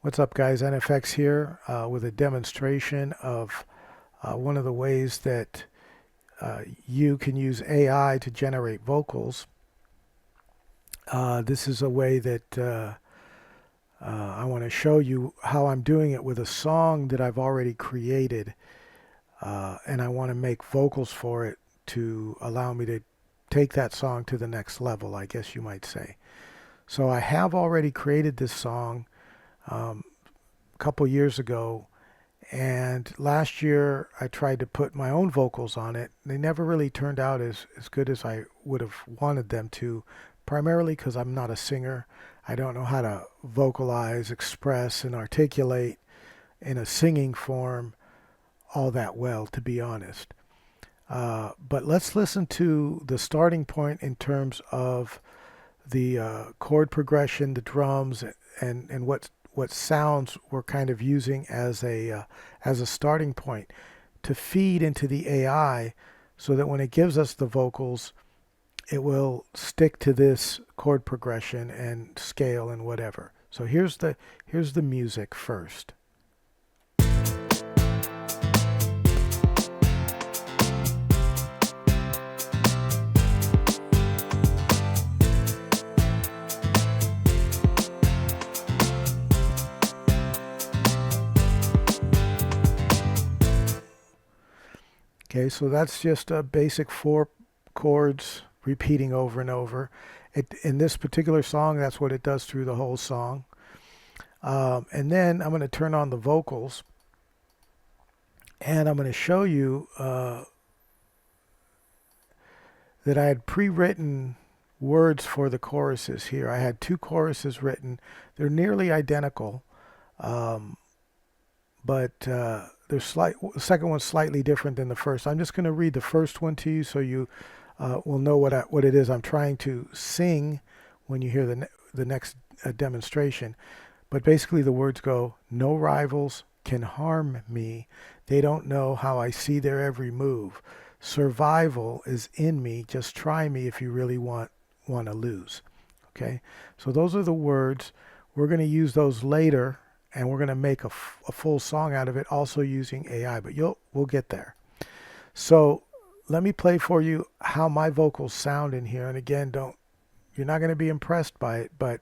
What's up, guys? NFX here with a demonstration of one of the ways that you can use AI to generate vocals. This is a way that I want to show you how I'm doing it with a song that I've already created, and I want to make vocals for it to allow me to take that song to the next level, I guess you might say. So I have already created this song a couple years ago, and last year I tried to put my own vocals on it. They never really turned out as good as I would have wanted them to, primarily because I'm not a singer. I don't know how to vocalize, express, and articulate in a singing form all that well, to be honest. But let's listen to the starting point in terms of the chord progression, the drums, and what sounds we're kind of using as a starting point to feed into the AI, so that when it gives us the vocals, it will stick to this chord progression and scale and whatever. So here's the music first. Okay, so that's just a basic 4 chords repeating over and over. In this particular song, that's what it does through the whole song. And then I'm going to turn on the vocals, and I'm going to show you that I had pre-written words for the choruses here. I had 2 choruses written. They're nearly identical, but the second one's slightly different than the first. I'm just going to read the first one to you so you will know what it is I'm trying to sing when you hear the next demonstration. But basically the words go, "No rivals can harm me. They don't know how I see their every move. Survival is in me. Just try me if you really want to lose." Okay, so those are the words. We're going to use those later, and we're going to make a full song out of it, also using AI, but we'll get there. So let me play for you how my vocals sound in here. And again, you're not going to be impressed by it, but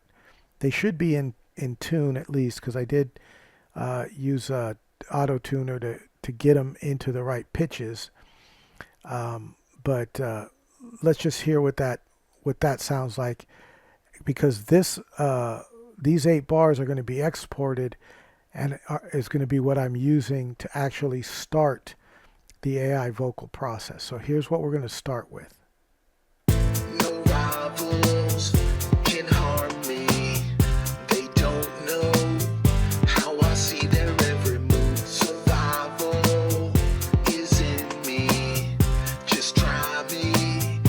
they should be in tune at least, because I did use a auto tuner to get them into the right pitches. But let's just hear what that sounds like, because these 8 bars are going to be exported, and is going to be what I'm using to actually start the AI vocal process. So here's what we're going to start with. No rivals can harm me. They don't know how I see their every move. Survival is in me. Just try me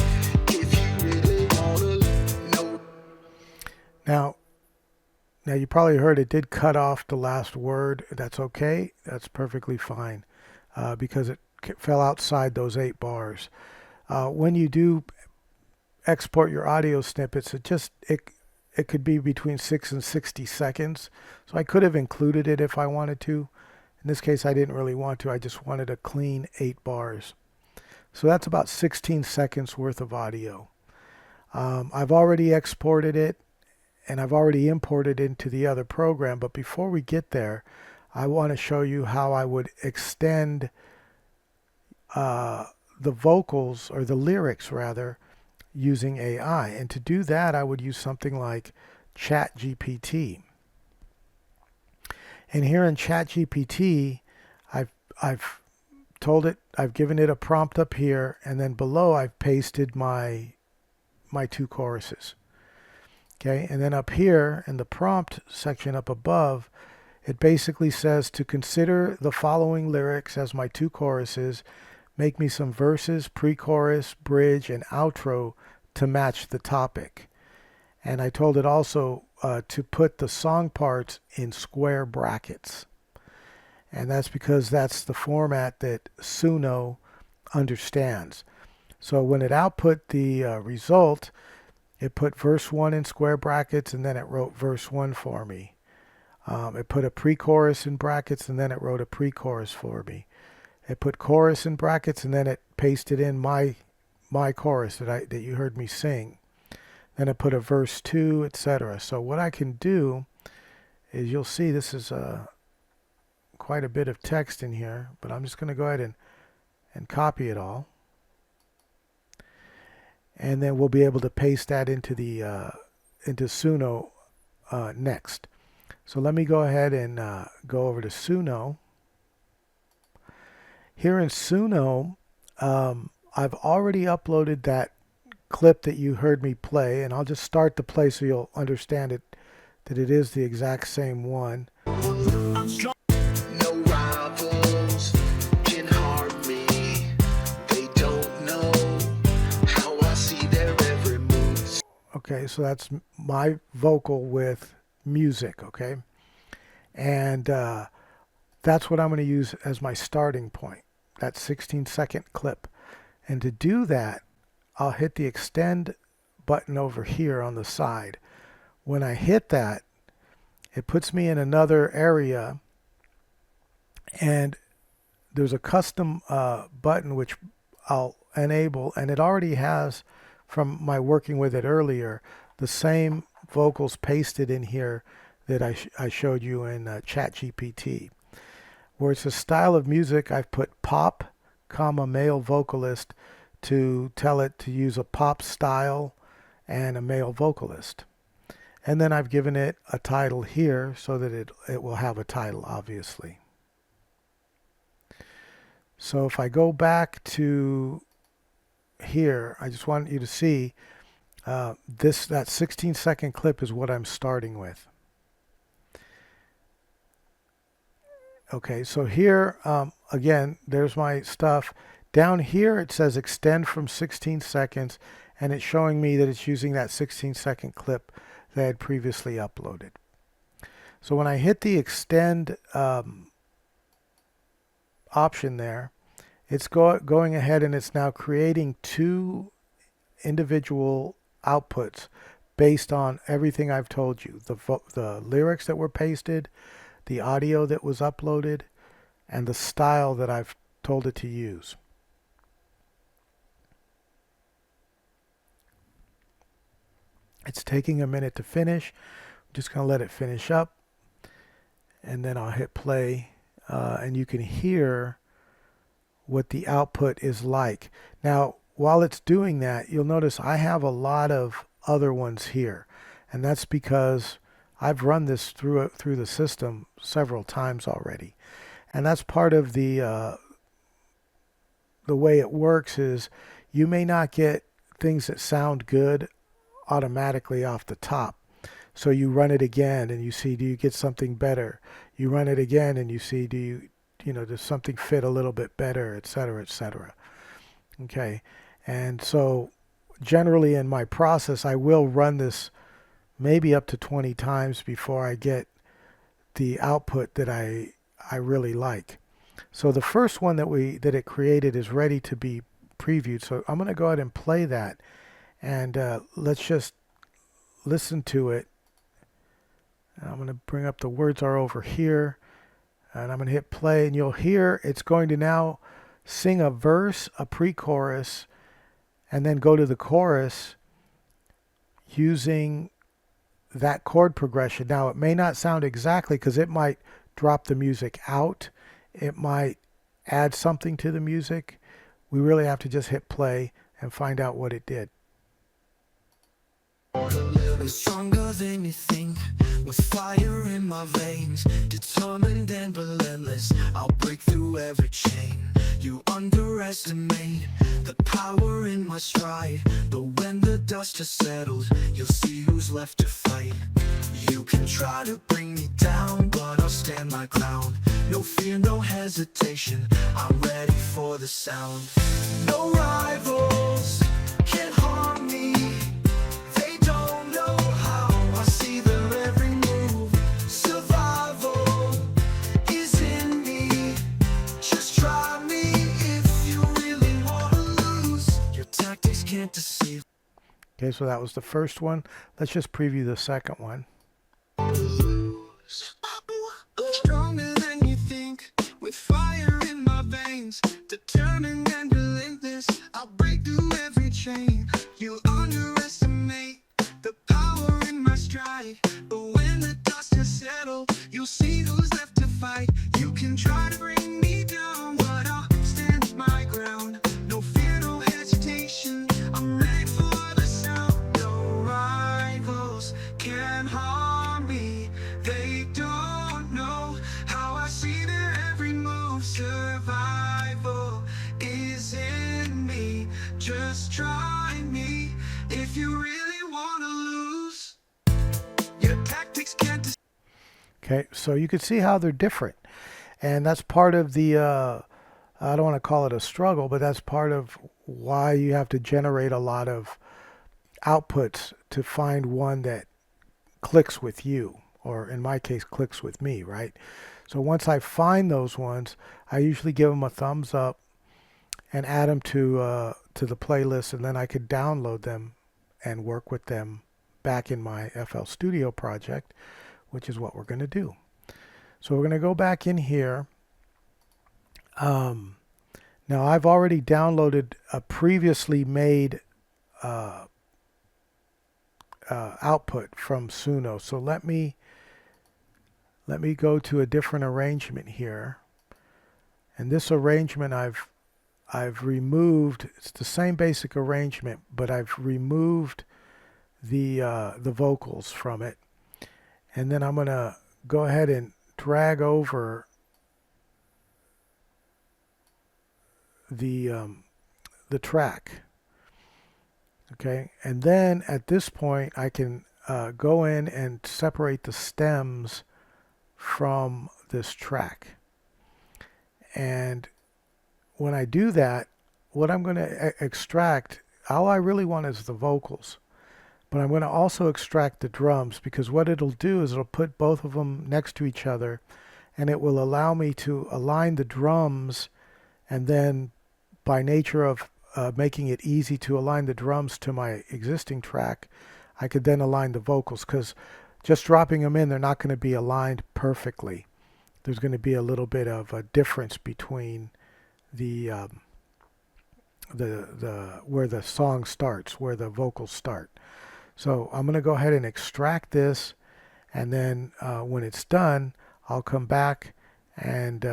if you really wanna know. Now you probably heard it did cut off the last word. That's okay. That's perfectly fine, because it fell outside those 8 bars. When you do export your audio snippets, it could be between 6 and 60 seconds. So I could have included it if I wanted to. In this case, I didn't really want to. I just wanted a clean 8 bars. So that's about 16 seconds worth of audio. I've already exported it, and I've already imported into the other program. But before we get there, I want to show you how I would extend the vocals, or the lyrics rather, using AI. And to do that, I would use something like ChatGPT. And here in ChatGPT, I've told it, I've given it a prompt up here, and then below I've pasted my 2 choruses. Okay, and then up here in the prompt section up above, it basically says to consider the following lyrics as my 2 choruses. Make me some verses, pre-chorus, bridge, and outro to match the topic. And I told it also to put the song parts in square brackets. And that's because that's the format that Suno understands. So when it output the result, it put verse 1 in square brackets, and then it wrote verse 1 for me. It put a pre-chorus in brackets and then it wrote a pre-chorus for me. It put chorus in brackets and then it pasted in my chorus that you heard me sing. Then it put a verse 2, etc. So what I can do is, you'll see this is quite a bit of text in here, but I'm just going to go ahead and copy it all. And then we'll be able to paste that into the into Suno next. So let me go ahead and go over to Suno. Here in Suno, I've already uploaded that clip that you heard me play, and I'll just start the play so you'll understand it, that it is the exact same one. No rivals can harm me. They don't know how I see their every move. Okay, so that's my vocal with music, okay? And that's what I'm going to use as my starting point, that 16-second clip. And to do that, I'll hit the extend button over here on the side. When I hit that, it puts me in another area, and there's a custom button which I'll enable, and it already has, from my working with it earlier, the same vocals pasted in here that I showed you in ChatGPT. Where it's a style of music, I've put pop, comma, male vocalist to tell it to use a pop style and a male vocalist. And then I've given it a title here so that it will have a title, obviously. So if I go back to here, I just want you to see that 16-second clip is what I'm starting with. Okay, so here, again, there's my stuff. Down here it says extend from 16 seconds, and it's showing me that it's using that 16-second clip that I had previously uploaded. So when I hit the extend option there, it's going ahead and it's now creating two individual outputs based on everything I've told you. The lyrics that were pasted, the audio that was uploaded, and the style that I've told it to use. It's taking a minute to finish. I'm just going to let it finish up, and then I'll hit play, and you can hear what the output is like. Now, while it's doing that, you'll notice I have a lot of other ones here, and that's because I've run this through the system several times already. And that's part of the way it works is you may not get things that sound good automatically off the top. So you run it again and you see, do you get something better? You run it again and you see, does something fit a little bit better, etc., etc. Okay. And so generally in my process, I will run this maybe up to 20 times before I get the output that I really like. So the first one that it created is ready to be previewed. So I'm going to go ahead and play that, and let's just listen to it. I'm going to bring up the words are over here, and I'm going to hit play, and you'll hear it's going to now sing a verse, a pre-chorus, and then go to the chorus using that chord progression. Now it may not sound exactly, because it might drop the music out, it might add something to the music. We really have to just hit play and find out what it did. I'm stronger than you think, with fire in my veins, determined and relentless. I'll break through every chain. You underestimate the power in my stride, but when the dust has settled, you'll see who's left to fight. You can try to bring me down, but I'll stand my ground. No fear, no hesitation, I'm ready for the sound. No rivals can harm me. They don't know how I see their every move. Survival is in me. Just try me if you really want to lose. Your tactics can't deceive. Okay, so that was the first one. Let's just preview the second one. light. But when the dust has settled, you'll see who's left to fight. You can try to bring me down, but I'll stand my ground. No fear, no hesitation, I'm ready for the sound. No rivals can harm me, they don't know how I see their every move. Survival is in me, just try me if you really wanna lose. Your tactics can't. Okay, so you can see how they're different. And that's part of the, I don't want to call it a struggle, but that's part of why you have to generate a lot of outputs to find one that clicks with you, or in my case, clicks with me, right? So once I find those ones, I usually give them a thumbs up and add them to the playlist, and then I could download them and work with them back in my FL Studio project, which is what we're going to do. So we're going to go back in here. Now I've already downloaded a previously made output from Suno. So let me go to a different arrangement here. And this arrangement I've removed. It's the same basic arrangement, but I've removed the vocals from it. And then I'm going to go ahead and drag over the track. Okay, and then at this point I can go in and separate the stems from this track. And when I do that, what I'm going to extract, all I really want is the vocals. But I'm going to also extract the drums, because what it'll do is it'll put both of them next to each other, and it will allow me to align the drums, and then by nature of making it easy to align the drums to my existing track, I could then align the vocals, because just dropping them in, they're not going to be aligned perfectly. There's going to be a little bit of a difference between the where the song starts, where the vocals start. So I'm going to go ahead and extract this, and then when it's done, I'll come back and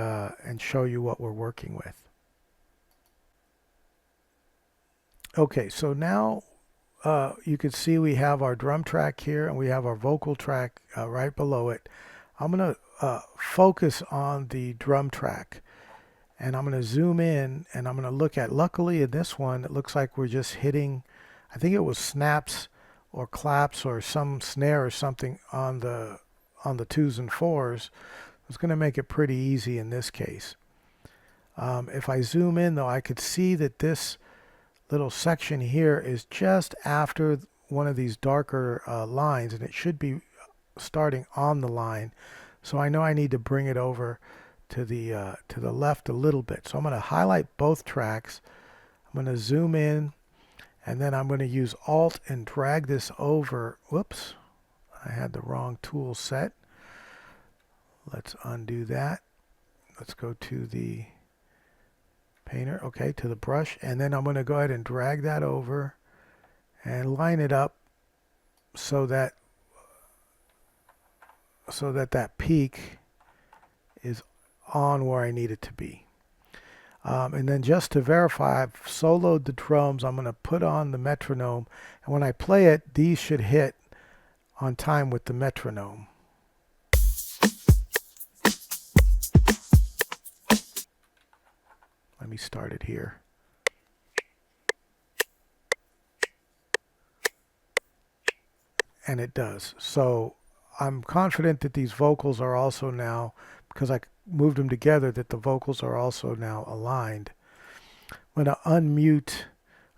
show you what we're working with. Okay, so now you can see we have our drum track here, and we have our vocal track right below it. I'm going to focus on the drum track, and I'm going to zoom in, and I'm going to look at, luckily in this one, it looks like we're just hitting, I think it was snaps or claps or some snare or something on the 2s and 4s. It's going to make it pretty easy in this case. If I zoom in though, I could see that this little section here is just after one of these darker lines, and it should be starting on the line. So I know I need to bring it over to the left a little bit. So I'm going to highlight both tracks. I'm going to zoom in, and then I'm going to use Alt and drag this over. Whoops, I had the wrong tool set. Let's undo that. Let's go to the painter, okay, to the brush, and then I'm going to go ahead and drag that over and line it up so that that peak is on where I need it to be. And then just to verify, I've soloed the drums. I'm going to put on the metronome, and when I play it, these should hit on time with the metronome. Let me start it here. And it does. So I'm confident that these vocals are also now, because I moved them together, that the vocals are also now aligned. I'm going to unmute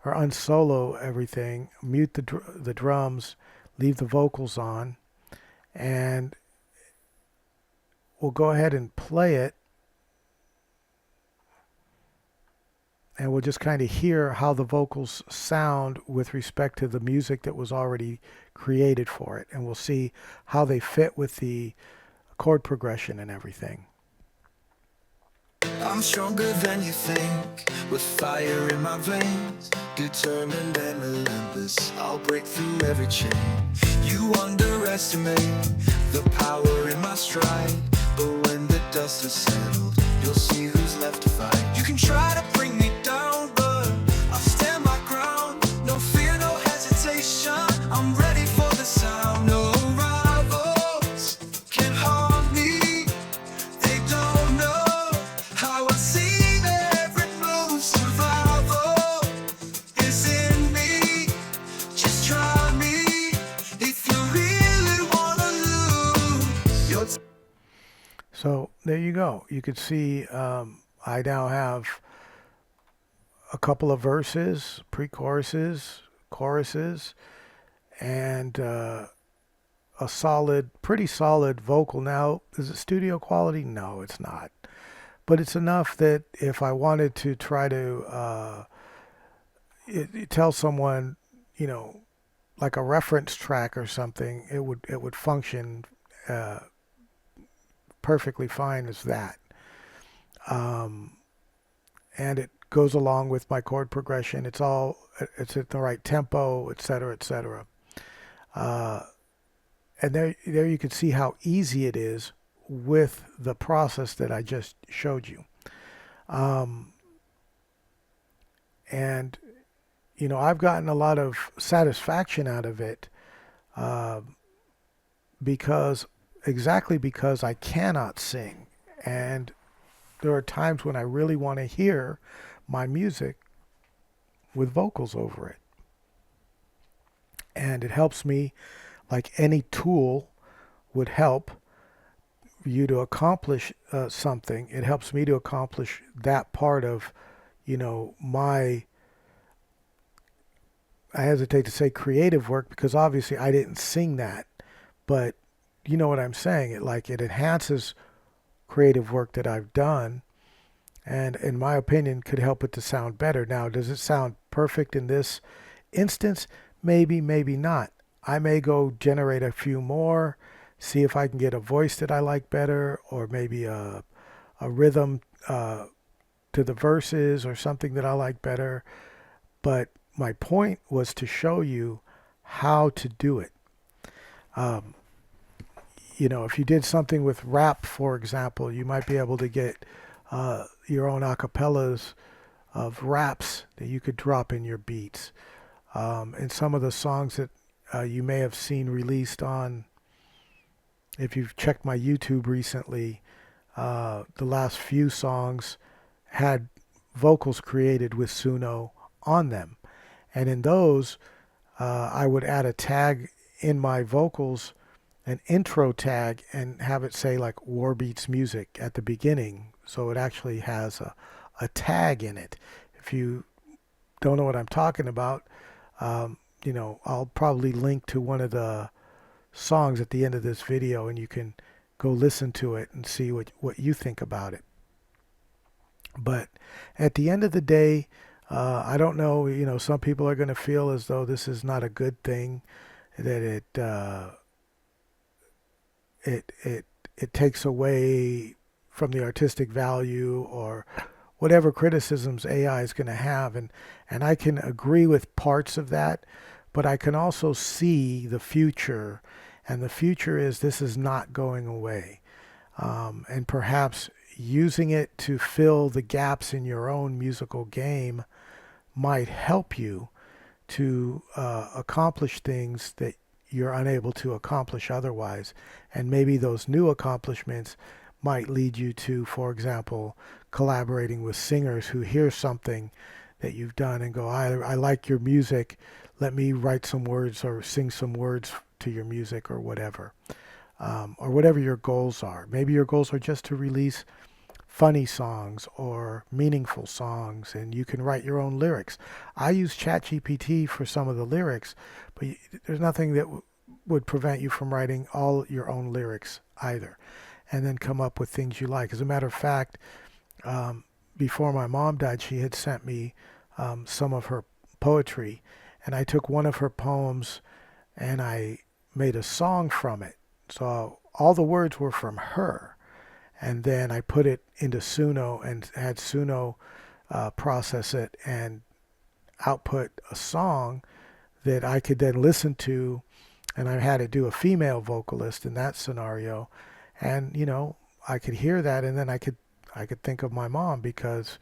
or unsolo everything, mute the drums, leave the vocals on, and we'll go ahead and play it. And we'll just kind of hear how the vocals sound with respect to the music that was already created for it. And we'll see how they fit with the chord progression and everything. I'm stronger than you think, with fire in my veins, determined and relentless. I'll break through every chain. You underestimate underestimate the power in my stride. But when the dust has settled, you'll see who's left to fight. You can try to bring me down, but I'll stand my ground. No fear, no hesitation, I'm ready for the sound. No rivals can harm me. They don't know how I see their every move. Survival is in me. Just try me if you really wanna lose. So there you go. You could see I now have a couple of verses, pre-choruses, choruses, and a pretty solid vocal. Now, is it studio quality? No, it's not. But it's enough that if I wanted to try to tell someone, you know, like a reference track or something, it would function uh, perfectly fine as that. Um, and it goes along with my chord progression. It's at the right tempo, etc., etc. Uh, and there you can see how easy it is with the process that I just showed you. Um, and you know, I've gotten a lot of satisfaction out of it uh, because exactly because I cannot sing, and there are times when I really want to hear my music with vocals over it. And it helps me, like any tool would help you to accomplish something. It helps me to accomplish that part of, you know, I hesitate to say creative work because obviously I didn't sing that, but you know what I'm saying. It enhances creative work that I've done, and in my opinion could help it to sound better. Now, does it sound perfect in this instance? Maybe, maybe not. I may go generate a few more, see if I can get a voice that I like better, or maybe a rhythm to the verses or something that I like better. But my point was to show you how to do it. Um, you know, if you did something with rap, for example, you might be able to get your own acapellas of raps that you could drop in your beats. And some of the songs that you may have seen released on, if you've checked my YouTube recently, the last few songs had vocals created with Suno on them. And in those, I would add a tag in my vocals, an intro tag, and have it say like warbeats music at the beginning. So it actually has a tag in it. If you don't know what I'm talking about, you know, I'll probably link to one of the songs at the end of this video, and you can go listen to it and see what you think about it. But at the end of the day, I don't know, you know, some people are going to feel as though this is not a good thing, that it takes away from the artistic value or whatever criticisms AI is going to have, and I can agree with parts of that, but I can also see the future, and the future is this is not going away, and perhaps using it to fill the gaps in your own musical game might help you to accomplish things that you're unable to accomplish otherwise. And maybe those new accomplishments might lead you to, for example, collaborating with singers who hear something that you've done and go, I like your music. Let me write some words or sing some words to your music, or whatever. Or whatever your goals are. Maybe your goals are just to release funny songs or meaningful songs, and you can write your own lyrics. I use ChatGPT for some of the lyrics, but there's nothing that would prevent you from writing all your own lyrics either, and then come up with things you like. As a matter of fact, before my mom died, she had sent me some of her poetry, and I took one of her poems and I made a song from it. So all the words were from her, and then I put it into Suno and had Suno process it and output a song that I could then listen to and I had to do a female vocalist in that scenario, and I could hear that, and then I could think of my mom because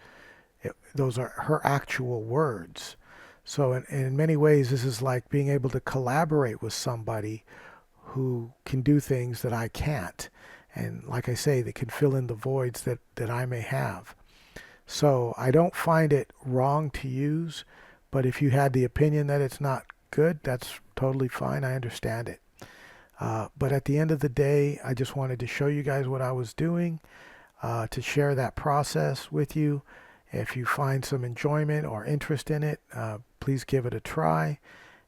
those are her actual words. So in many ways, this is like being able to collaborate with somebody who can do things that I can't. And like I say, they can fill in the voids that I may have. So I don't find it wrong to use, but if you had the opinion that it's not good, that's totally fine. I understand it. But at the end of the day, I just wanted to show you guys what I was doing, to share that process with you. If you find some enjoyment or interest in it, please give it a try.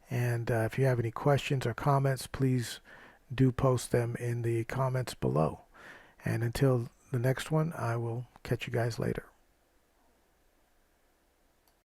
And if you have any questions or comments, please do post them in the comments below. And until the next one, I will catch you guys later.